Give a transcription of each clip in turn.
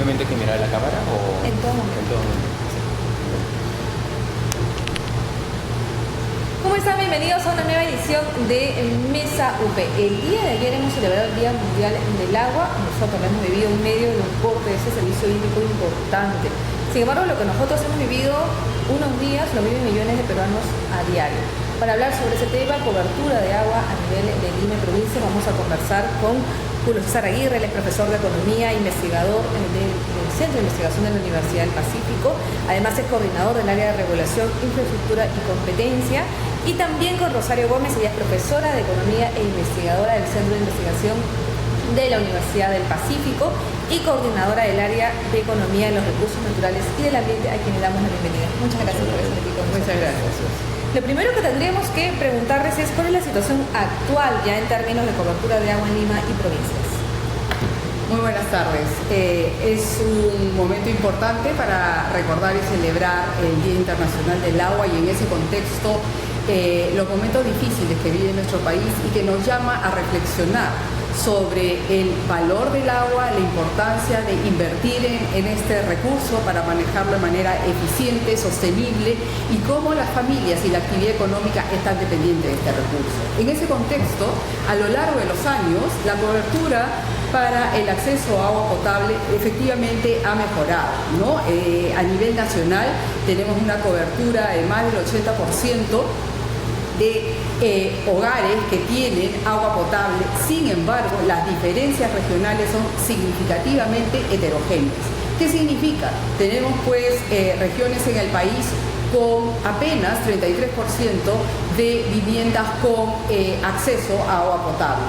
simplemente hay que mirar la cámara o...? En todo momento. En todo momento. ¿Cómo están? Bienvenidos a una nueva edición de Mesa UP. El día de ayer hemos celebrado el Día Mundial del Agua. Nosotros lo hemos vivido en medio de un corte de ese servicio hídrico importante. Sin embargo, lo que nosotros hemos vivido unos días lo viven millones de peruanos a diario. Para hablar sobre ese tema, cobertura de agua a nivel de Lima y provincia, vamos a conversar con Julio César Aguirre, él es profesor de Economía, investigador del Centro de Investigación de la Universidad del Pacífico. Además es coordinador del área de regulación, infraestructura y competencia. Y también con Rosario Gómez, ella es profesora de Economía e investigadora del Centro de Investigación de la Universidad del Pacífico y coordinadora del área de Economía de los Recursos Naturales y del Ambiente, a quien le damos la bienvenida. Muchas gracias por estar aquí con nosotros. Muchas gracias. Lo primero que tendríamos que preguntarles es cuál es la situación actual ya en términos de cobertura de agua en Lima y provincias. Muy buenas tardes. Es un momento importante para recordar y celebrar el Día Internacional del Agua y en ese contexto los momentos difíciles que vive nuestro país y que nos llama a reflexionar sobre el valor del agua, la importancia de invertir en este recurso para manejarlo de manera eficiente, sostenible y cómo las familias y la actividad económica están dependientes de este recurso. En ese contexto, a lo largo de los años, la cobertura para el acceso a agua potable efectivamente ha mejorado, ¿no? A nivel nacional tenemos una cobertura de más del 80% de hogares que tienen agua potable. Sin embargo, las diferencias regionales son significativamente heterogéneas. ¿Qué significa? Tenemos pues regiones en el país con apenas 33% de viviendas con acceso a agua potable.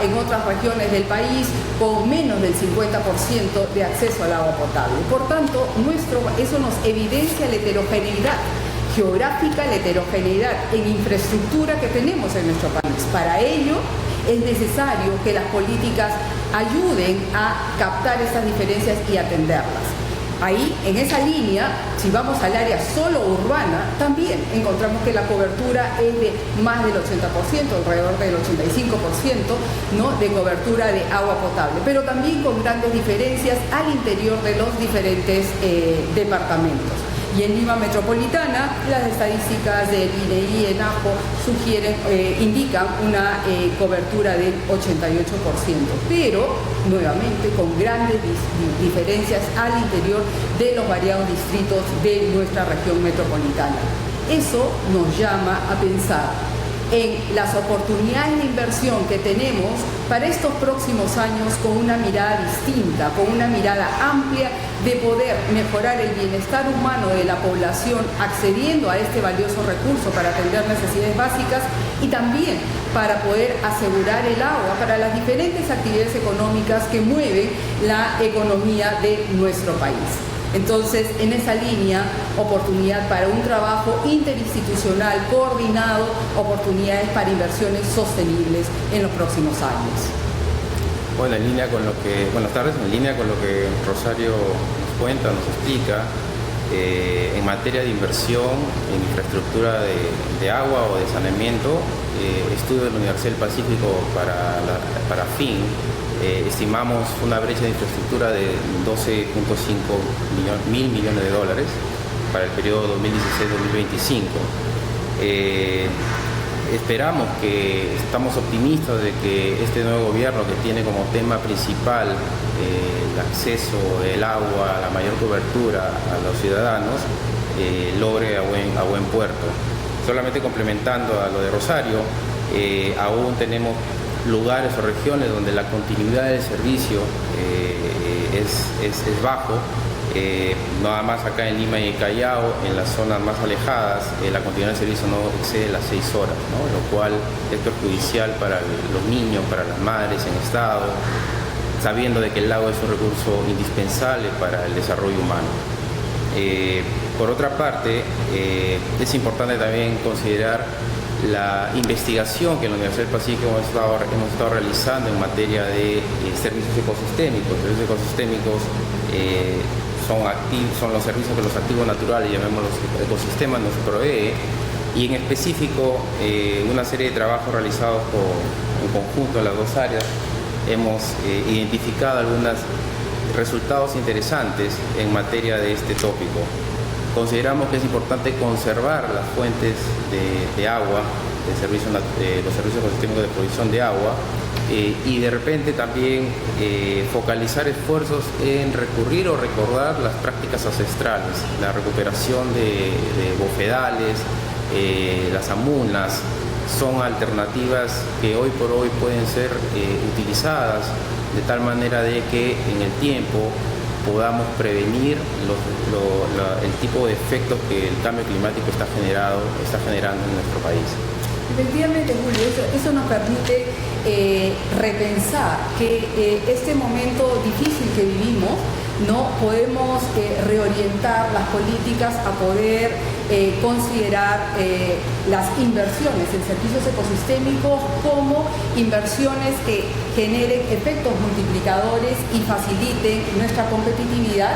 En otras regiones del país con menos del 50% de acceso al agua potable. Por tanto, eso nos evidencia la heterogeneidad geográfica, la heterogeneidad en infraestructura que tenemos en nuestro país. Para ello es necesario que las políticas ayuden a captar estas diferencias y atenderlas. Ahí, en esa línea, si vamos al área solo urbana, también encontramos que la cobertura es de más del 80%, alrededor del 85%, ¿no?, de cobertura de agua potable, pero también con grandes diferencias al interior de los diferentes departamentos. Y en Lima Metropolitana, las estadísticas del INEI y ENAJO indican una cobertura del 88%, pero nuevamente con grandes diferencias al interior de los variados distritos de nuestra región metropolitana. Eso nos llama a pensar en las oportunidades de inversión que tenemos para estos próximos años con una mirada distinta, con una mirada amplia de poder mejorar el bienestar humano de la población accediendo a este valioso recurso para atender necesidades básicas y también para poder asegurar el agua para las diferentes actividades económicas que mueven la economía de nuestro país. Entonces, en esa línea, oportunidad para un trabajo interinstitucional coordinado, oportunidades para inversiones sostenibles en los próximos años. Bueno, buenas tardes, en línea con lo que Rosario nos cuenta, nos explica, en materia de inversión en infraestructura de agua o de saneamiento, estudio de la Universidad del Pacífico para FIN, estimamos una brecha de infraestructura de 12.5 mil millones de dólares para el periodo 2016-2025. Estamos optimistas de que este nuevo gobierno, que tiene como tema principal el acceso del agua, la mayor cobertura a los ciudadanos, logre a buen puerto. Solamente complementando a lo de Rosario, aún tenemos lugares o regiones donde la continuidad del servicio es bajo. Nada más acá en Lima y el Callao, en las zonas más alejadas, la continuidad del servicio no excede las 6 horas, ¿no?, lo cual es perjudicial para los niños, para las madres en estado, sabiendo de que el agua es un recurso indispensable para el desarrollo humano. Por otra parte, es importante también considerar la investigación que en la Universidad del Pacífico hemos estado realizando en materia de servicios ecosistémicos. Los servicios ecosistémicos son los servicios que los activos naturales, llamémoslos ecosistemas, nos provee, y en específico una serie de trabajos realizados en conjunto en las dos áreas hemos identificado algunas resultados interesantes en materia de este tópico. Consideramos que es importante conservar las fuentes de agua, los servicios ecosistémicos de provisión de agua, y de repente también focalizar esfuerzos en recurrir o recordar las prácticas ancestrales, la recuperación de bofedales, las amunas. Son alternativas que hoy por hoy pueden ser utilizadas de tal manera de que en el tiempo podamos prevenir el tipo de efectos que el cambio climático está generando en nuestro país. Efectivamente, Julio, eso nos permite repensar que este momento difícil que vivimos, no podemos reorientar las políticas a poder considerar las inversiones en servicios ecosistémicos como inversiones que generen efectos multiplicadores y faciliten nuestra competitividad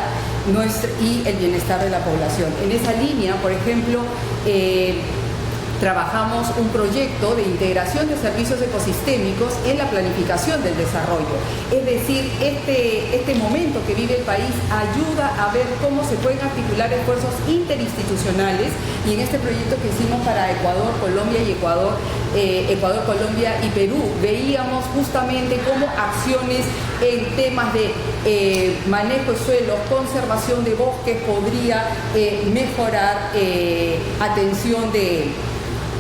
y el bienestar de la población. En esa línea, por ejemplo, trabajamos un proyecto de integración de servicios ecosistémicos en la planificación del desarrollo. Es decir, este momento que vive el país ayuda a ver cómo se pueden articular esfuerzos interinstitucionales, y en este proyecto que hicimos para Ecuador, Colombia y Ecuador, Colombia y Perú, veíamos justamente cómo acciones en temas de manejo de suelos, conservación de bosques podría mejorar atención de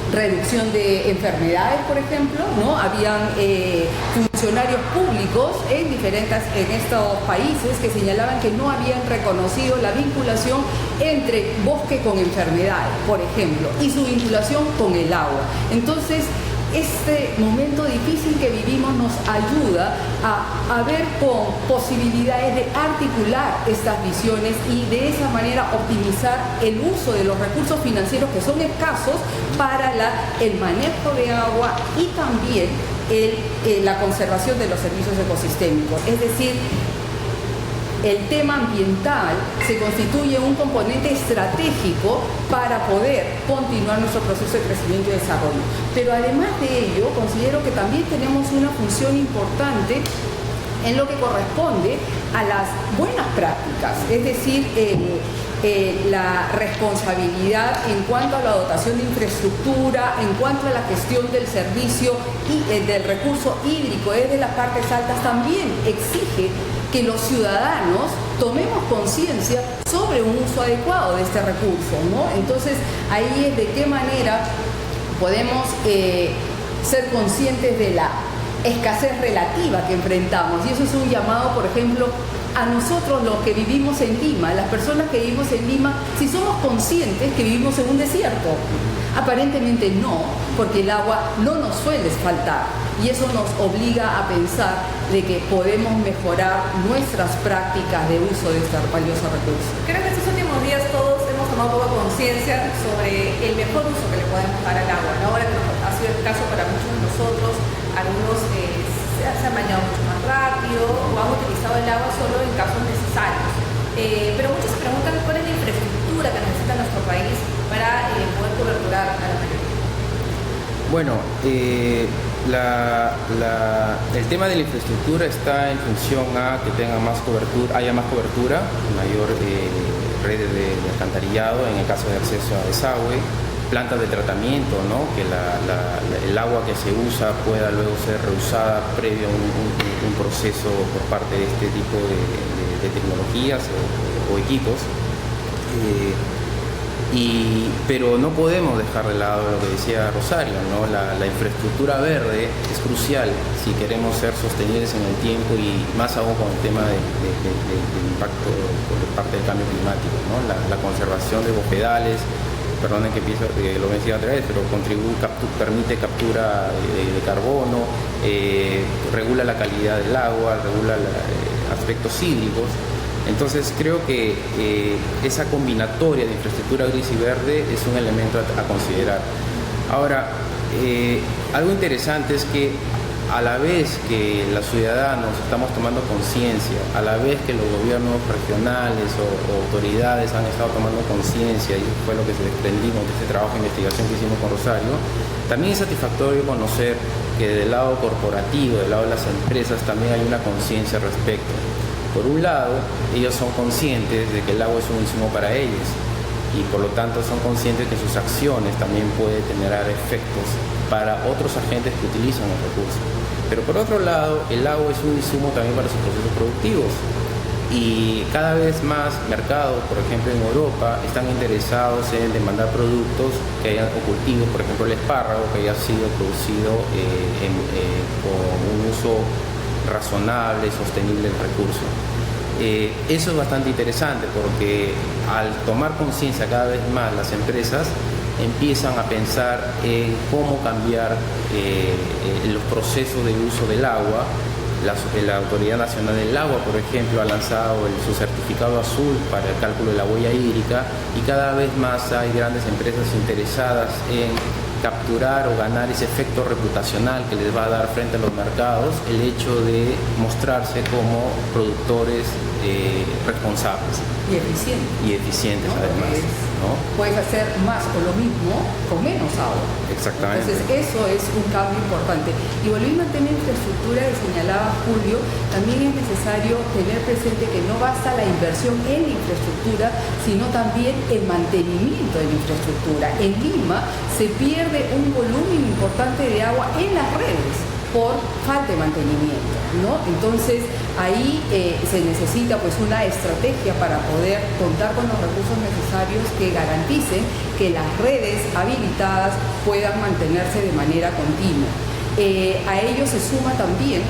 reducción de enfermedades, por ejemplo, ¿no? Habían funcionarios públicos en estos países que señalaban que no habían reconocido la vinculación entre bosque con enfermedades, por ejemplo, y su vinculación con el agua. Entonces, este momento difícil que vivimos nos ayuda a ver con posibilidades de articular estas visiones y de esa manera optimizar el uso de los recursos financieros que son escasos para el manejo de agua y también la conservación de los servicios ecosistémicos. Es decir, el tema ambiental se constituye un componente estratégico para poder continuar nuestro proceso de crecimiento y desarrollo. Pero además de ello, considero que también tenemos una función importante en lo que corresponde a las buenas prácticas, es decir, la responsabilidad en cuanto a la dotación de infraestructura, en cuanto a la gestión del servicio y del recurso hídrico desde las partes altas, también exige que los ciudadanos tomemos conciencia sobre un uso adecuado de este recurso, ¿no? Entonces, ahí es de qué manera podemos ser conscientes de la escasez relativa que enfrentamos, y eso es un llamado, por ejemplo, a nosotros los que vivimos en Lima, las personas que vivimos en Lima, si somos conscientes que vivimos en un desierto. Aparentemente no, porque el agua no nos suele faltar, y eso nos obliga a pensar de que podemos mejorar nuestras prácticas de uso de este valioso recurso. Creo que estos últimos días todos hemos tomado poca conciencia sobre el mejor uso que le podemos dar al agua, ¿no? Ahora que ha sido el caso para muchos de nosotros, algunos se han bañado mucho más rápido o han utilizado el agua solo en casos necesarios. Pero muchos se preguntan cuál es la infraestructura que necesita nuestro país para poder coberturar a la mayoría. Bueno, el tema de la infraestructura está en función a que haya más cobertura, mayor redes de alcantarillado, en el caso de acceso a desagüe, plantas de tratamiento, ¿no? Que el agua que se usa pueda luego ser reusada previo a un proceso por parte de este tipo de tecnologías o equipos. Pero no podemos dejar de lado lo que decía Rosario, ¿no? La infraestructura verde es crucial si queremos ser sostenibles en el tiempo, y más aún con el tema del impacto por parte del cambio climático, ¿no? La conservación de bofedales, perdonen que lo mencioné otra vez, pero permite captura de carbono, regula la calidad del agua, regula aspectos hídricos. Entonces creo que esa combinatoria de infraestructura gris y verde es un elemento a considerar. Ahora, algo interesante es que a la vez que los ciudadanos estamos tomando conciencia, a la vez que los gobiernos regionales o autoridades han estado tomando conciencia, y fue lo que se desprendimos de este trabajo de investigación que hicimos con Rosario, también es satisfactorio conocer que del lado corporativo, del lado de las empresas, también hay una conciencia al respecto. Por un lado, ellos son conscientes de que el agua es un insumo para ellos y por lo tanto son conscientes que sus acciones también pueden generar efectos para otros agentes que utilizan el recurso. Pero por otro lado, el agua es un insumo también para sus procesos productivos y cada vez más mercados, por ejemplo en Europa, están interesados en demandar productos que hayan, o cultivos, por ejemplo el espárrago, que haya sido producido con un uso razonable, sostenible del recurso. Eso es bastante interesante porque al tomar conciencia cada vez más las empresas empiezan a pensar en cómo cambiar los procesos de uso del agua. La Autoridad Nacional del Agua, por ejemplo, ha lanzado su certificado azul para el cálculo de la huella hídrica y cada vez más hay grandes empresas interesadas en capturar o ganar ese efecto reputacional que les va a dar frente a los mercados el hecho de mostrarse como productores responsables y eficientes, ¿no? además, ¿no? Puedes hacer más o lo mismo con menos agua. Exactamente. Entonces eso es un cambio importante. Y volviendo a tener infraestructura que señalaba Julio, también es necesario tener presente que no basta la inversión en la infraestructura, sino también el mantenimiento de la infraestructura. En Lima se pierde un volumen importante de agua en las redes por falta de mantenimiento, ¿no? Entonces ahí se necesita pues una estrategia para poder contar con los recursos necesarios que garanticen que las redes habilitadas puedan mantenerse de manera continua. A ello se suma también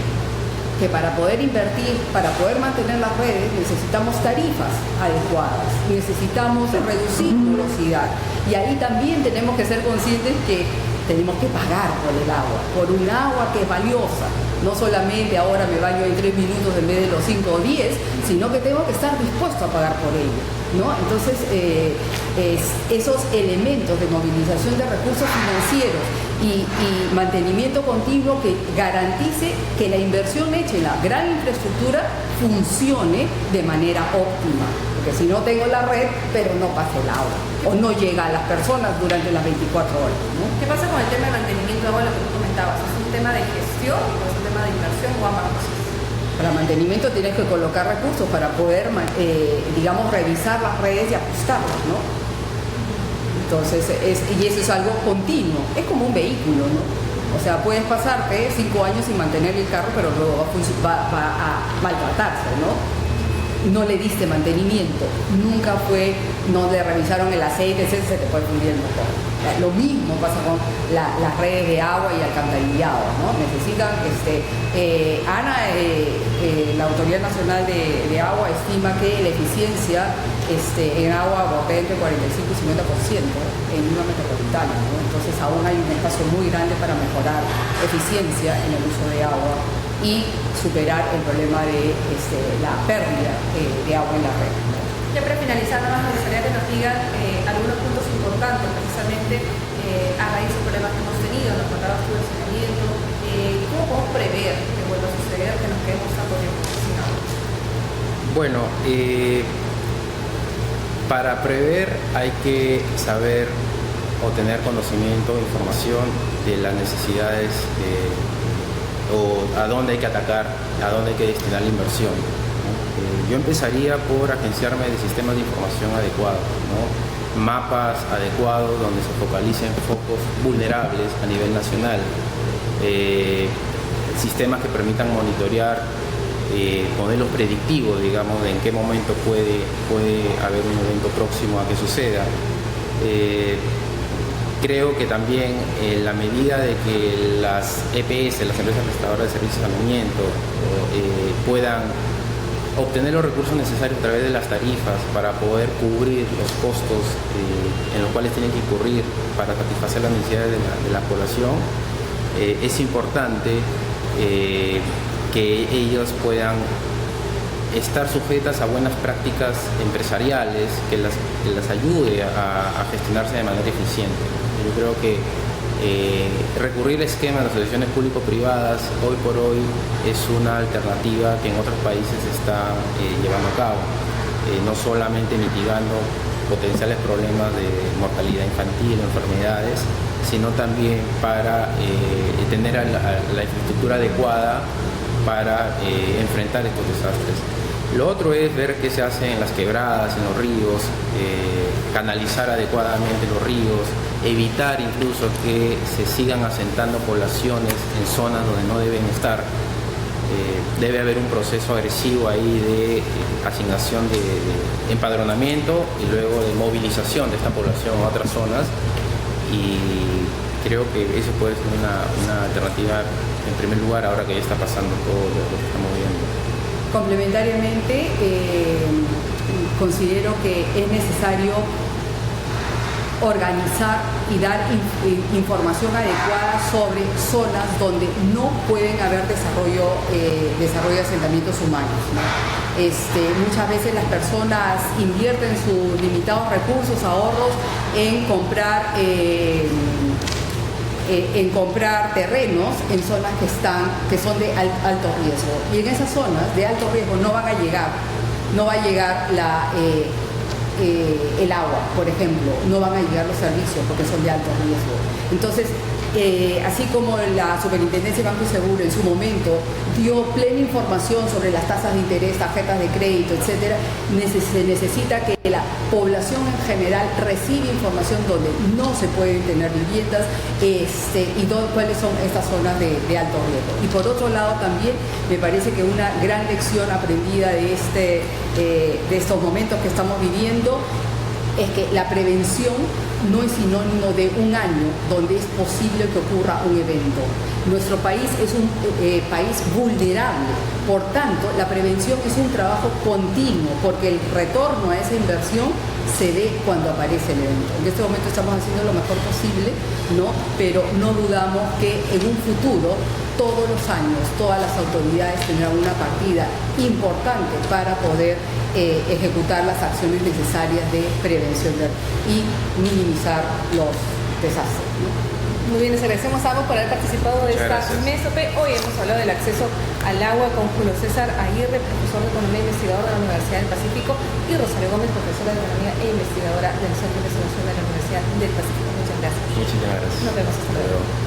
que para poder invertir, para poder mantener las redes, necesitamos tarifas adecuadas, necesitamos reducir morosidad. Y ahí también tenemos que ser conscientes que tenemos que pagar por el agua, por un agua que es valiosa. No solamente ahora me baño en 3 minutos en vez de los 5 o 10, sino que tengo que estar dispuesto a pagar por ello, ¿no? Entonces, esos elementos de movilización de recursos financieros y mantenimiento continuo que garantice que la inversión hecha en la gran infraestructura funcione de manera óptima. Porque si no tengo la red, pero no pasa el agua, o no llega a las personas durante las 24 horas, ¿no? ¿Qué pasa con el tema de mantenimiento de agua, lo que tú comentabas? ¿Es un tema de gestión o es un tema de inversión o ambas cosas? Para mantenimiento tienes que colocar recursos para poder, digamos, revisar las redes y ajustarlas, ¿no? Entonces, y eso es algo continuo, es como un vehículo, ¿no? O sea, puedes pasarte 5 años sin mantener el carro, pero luego va a maltratarse, ¿no? No le diste mantenimiento, nunca no le revisaron el aceite, ese se te puede fundir el motor. Lo mismo pasa con las redes de agua y alcantarillado, ¿no? Necesitan, ANA, la Autoridad Nacional de Agua, estima que la eficiencia en agua botella entre 45 y 50% en Lima metropolitana, ¿no? Entonces aún hay un espacio muy grande para mejorar eficiencia en el uso de agua y superar el problema de la pérdida de agua en la red, ¿no? Ya para finalizar, nada más me gustaría que nos digan algunos puntos importantes precisamente a raíz de problemas que hemos tenido, nos contabas tu saneamiento, ¿cómo podemos prever que vuelva a suceder, que nos quedemos tanto tiempo sin agua? Bueno, para prever hay que saber o tener conocimiento, información de las necesidades o a dónde hay que atacar, a dónde hay que destinar la inversión, ¿no? Yo empezaría por agenciarme de sistemas de información adecuados, ¿no? Mapas adecuados donde se focalicen focos vulnerables a nivel nacional, sistemas que permitan monitorear modelos predictivos, digamos, de en qué momento puede haber un evento próximo a que suceda. Creo que también en la medida de que las EPS, las empresas prestadoras de servicios de saneamiento, puedan obtener los recursos necesarios a través de las tarifas para poder cubrir los costos en los cuales tienen que incurrir para satisfacer las necesidades de la población, es importante que ellos puedan estar sujetas a buenas prácticas empresariales que las ayude a gestionarse de manera eficiente. Yo creo que recurrir a esquemas de asociaciones público-privadas hoy por hoy es una alternativa que en otros países se está llevando a cabo, no solamente mitigando potenciales problemas de mortalidad infantil o enfermedades, sino también para tener la infraestructura adecuada para enfrentar estos desastres. Lo otro es ver qué se hace en las quebradas, en los ríos, canalizar adecuadamente los ríos, evitar incluso que se sigan asentando poblaciones en zonas donde no deben estar. Debe haber un proceso agresivo ahí de asignación de empadronamiento y luego de movilización de esta población a otras zonas, y creo que eso puede ser una alternativa en primer lugar ahora que ya está pasando todo lo que estamos viendo. Complementariamente, considero que es necesario organizar y dar información adecuada sobre zonas donde no pueden haber desarrollo de asentamientos humanos, ¿no? Muchas veces las personas invierten sus limitados recursos, ahorros en comprar terrenos en zonas que son de alto riesgo, y en esas zonas de alto riesgo no va a llegar el agua, por ejemplo, no van a llegar los servicios porque son de alto riesgo. Entonces, así como la Superintendencia de Banco y Seguro en su momento dio plena información sobre las tasas de interés, tarjetas de crédito, etcétera, se necesita que la población en general reciba información donde no se pueden tener viviendas y cuáles son estas zonas de alto riesgo. Y por otro lado también me parece que una gran lección aprendida de estos momentos que estamos viviendo es que la prevención no es sinónimo de un año donde es posible que ocurra un evento. Nuestro país es un país vulnerable, por tanto, la prevención es un trabajo continuo, porque el retorno a esa inversión se ve cuando aparece el evento. En este momento estamos haciendo lo mejor posible, ¿no? Pero no dudamos que en un futuro, todos los años, todas las autoridades tendrán una partida importante para poder ejecutar las acciones necesarias de prevención y minimizar los desastres, ¿no? Muy bien, les agradecemos a ambos por haber participado de esta mesa. Hoy hemos hablado del acceso al agua con Julio César Aguirre, profesor de Economía e investigador de la Universidad del Pacífico, y Rosario Gómez, profesora de Economía e investigadora del Centro de Investigación de la Universidad del Pacífico. Muchas gracias. Muchísimas gracias. Nos vemos hasta luego.